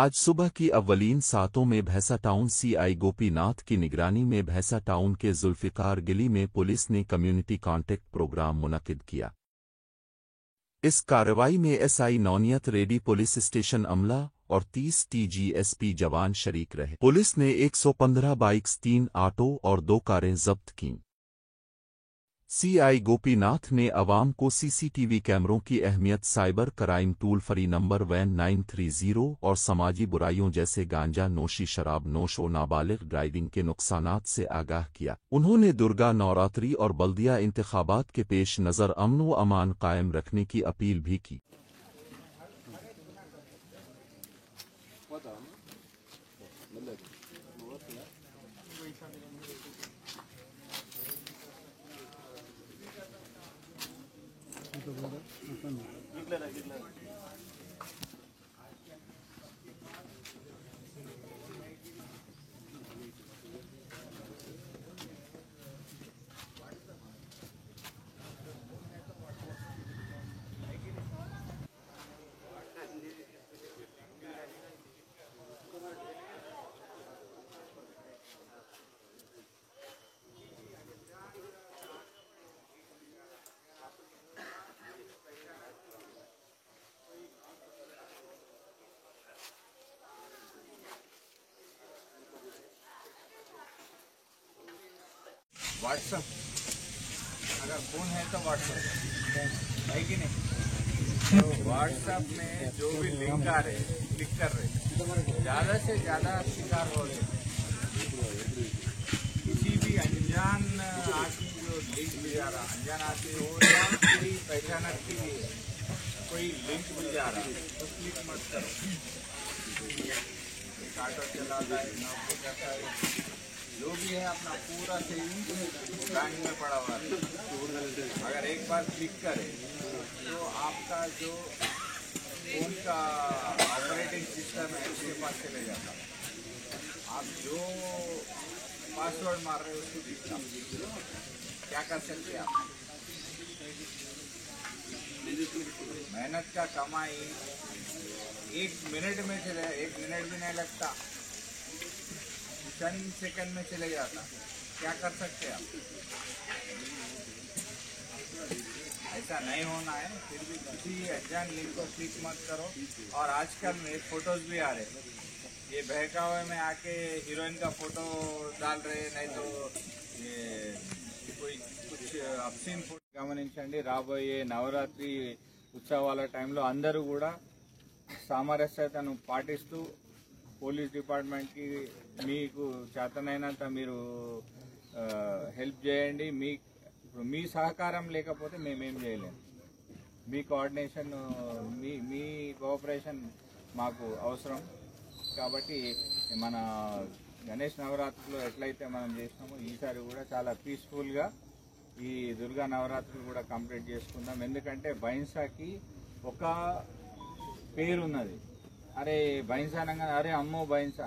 आज सुबह की अव्वलीन सातों में भैंसा टाउन सीआई गोपीनाथ की निगरानी में भैंसा टाउन के जुल्फिकार गली में पुलिस ने कम्युनिटी कॉन्टेक्ट प्रोग्राम मुनक्किद किया। इस कार्रवाई में एसआई नौनियत रेड्डी पुलिस स्टेशन अमला और 30 टीजीएसपी जवान शरीक रहे। पुलिस ने 115 बाइक्स, 3 ऑटो और 2 कारें जब्त कीं। सीआई गोपीनाथ ने अवाम को सीसीटीवी कैमरों की अहमियत, cyber crime tool free number 1930 और समाजी बुराइयों जैसे गांजा नोशी, शराब नोश और नाबालिग ड्राइविंग के नुकसानात से आगाह किया। उन्होंने दुर्गा नवरात्रि और बल्दिया इंतखाबात के पेश नज़र अमन व अमान कायम रखने की अपील भी की। व्हाट्सएप, अगर फ़ोन है तो व्हाट्सएप है कि नहीं, तो व्हाट्सएप में जो भी लिंक आ रहे क्लिक कर रहे, ज़्यादा से ज़्यादा शिकार हो रहे। किसी भी अनजान आदमी जो लिंक भेजा रहा, अनजान आदमी हो या कोई पहचानक की कोई लिंक भेजा रहा, तो क्लिक मत करो। ऑटो चलाता है, नौकरी करता है, जो भी है अपना पूरा सेविंग बैंक में पड़ा हुआ है। अगर एक बार क्लिक करें तो आपका जो फोन का ऑपरेटिंग सिस्टम है उसके पास चले जाता है। आप जो पासवर्ड मार रहे हो उसको दिखता, क्या कर सकते हैं आप? मेहनत का कमाई 1 मिनट में चले, 1 मिनट भी नहीं लगता, चंद सेकंड में चले जाता। क्या कर सकते हैं आप? ऐसा नहीं होना है। फिर भी किसी अनजान लिंक को क्लिक मत करो। और आजकल में फोटोज भी आ रहे, ये बहकावे में आके हीरोइन का फोटो डाल रहे, नहीं तो ये कोई कुछ अब्सीन फोटो। గమనించండి, రాబోయే నవరాత్రి ఉత్సవాల టైంలో అందరూ కూడా సామరస్యతను పాటిస్తూ పోలీస్ డిపార్ట్మెంట్కి మీకు చేతనైనంత మీరు హెల్ప్ చేయండి. మీ సహకారం లేకపోతే మేమేం చేయలేము. మీ కోఆర్డినేషన్, మీ కోఆపరేషన్ మాకు అవసరం. కాబట్టి మన గణేష్ నవరాత్రిలో ఎట్లయితే మనం చేసినామో ఈసారి కూడా చాలా పీస్ఫుల్గా ఈ దుర్గా నవరాత్రులు కూడా కంప్లీట్ చేసుకుందాం. ఎందుకంటే బైన్సాకి ఒక పేరున్నది. अरे भैंसा नंगा, अरे अम्मो भैंसा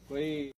कोई